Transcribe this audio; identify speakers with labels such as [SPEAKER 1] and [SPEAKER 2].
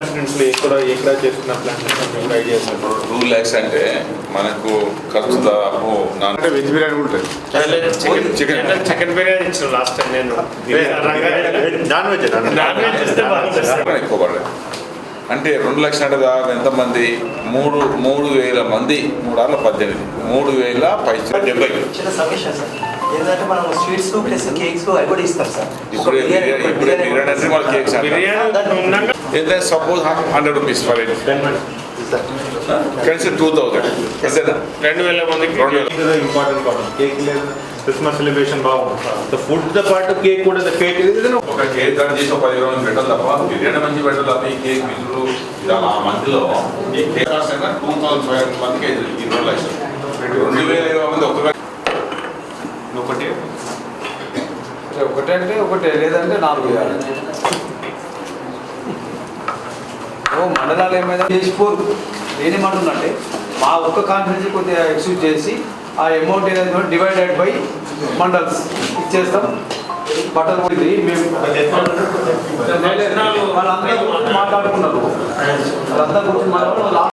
[SPEAKER 1] కాన్ఫిడెన్స్లో ఎక్కడ చేస్తున్న plan ideas
[SPEAKER 2] 2 lakhs అంటే మనకు ఖర్చు దాదాపు
[SPEAKER 1] అంటే వెజ్ బిర్యానీ ఉంటుంది,
[SPEAKER 3] చికెన్ బిర్యానీ ఇచ్చిన లాస్ట్ టైం నేను
[SPEAKER 1] నాన్ వెజ్
[SPEAKER 2] ఎక్కువ పడలేదు. అంటే 2 లక్షలు అంటే దాదాపు ఎంతమంది 3,000 మంది 3 3,000 పైచలు
[SPEAKER 4] చిన్న సమస్య సార్ ఏంటంటే మనం స్వీట్స్ ప్లస్ కేక్స్ అవి కూడా ఇస్తాం సార్.
[SPEAKER 2] ఇప్పుడు బిర్యానీ అంటే మన కేక్స్ అంటే సపోజ్ 100 రూపీస్ ఫర్ ఇట్ కలిసి 2,000 అంతేనా?
[SPEAKER 3] 2,000 మందికి
[SPEAKER 2] 2,000
[SPEAKER 1] ఇంపార్టెంట్ కాదు. కేక్ లేదు, క్రిస్మస్ సెలబ్రేషన్ బాగుంటుంది. ఫుడ్తో పాటు కేక్ కూడా కేక్
[SPEAKER 2] ఒక కేక్ కట్ చేసి 10 రోజులు పెట్టాలి తప్ప బిర్యానీ మంచి పెట్టాలి తప్ప ఈ కేక్ బిజులు ఆ మధ్యలో ఈ కేక్ 2,500 మందికి ఈ 2 లక్షలు 2,000 మంది
[SPEAKER 5] ఒకటే అంటే ఒకటే లేదంటే 4 వేయాలి. మండలాలు ఏమైనా చేసిపోరు. నేనేమంటున్నంటే మా ఒక్క కాన్ఫరెన్స్ కొద్దిగా ఎక్స్క్యూజ్ చేసి ఆ అమౌంట్ ఏదైతే డివైడెడ్ బై మండల్స్ ఇచ్చేస్తాం. బట్టలు పోయింది మేము వాళ్ళందరూ మాట్లాడుకున్నారు. వాళ్ళంతా కూర్చొని